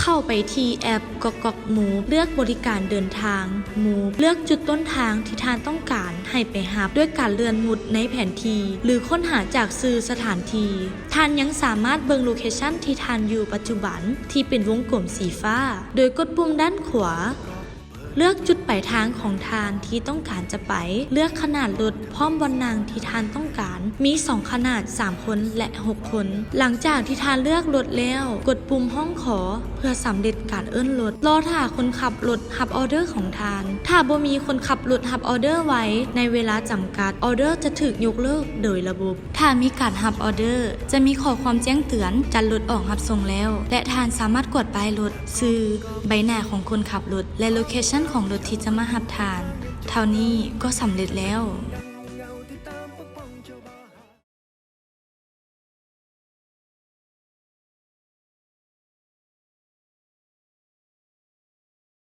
เข้าไปที่แอปกอกหมูเลือกบริการเดินทางหมูเลือกจุดต้นทางที่ท่านต้องการให้ไปหับด้วยการเลื่อนมุดในแผนที่หรือค้นหาจากสื่อสถานที่ท่านยังสามารถเบิ่งโลเคชั่นที่ท่านอยู่ปัจจุบันที่เป็นวงกลมสีฟ้าโดยกดปุ่มด้านขวาเลือกจุดปลายทางของทานที่ต้องการจะไปเลือกขนาดรถพร้อมบนนางที่ทานต้องการมี2ขนาด3คนและ6คนหลังจากที่ทานเลือกรถแล้วกดปุ่มห้องขอเพื่อสำเร็จการเอิ้นรถรอถ้าคนขับรถรับออเดอร์ของทานถ้าบ่มีคนขับรถรับออเดอร์ไว้ในเวลาจำกัดออเดอร์จะถูกยกเลิกโดยระบบถ้ามีการรับออเดอร์จะมีข้อความแจ้งเตือนจัดรถออกรับส่งแล้วและทานสามารถกดป้ายรถชื่อใบหน้าของคนขับรถและโลเคชั่นของรถที่จะมาหับทานเท่านี้ก็สำเร็จแล้ว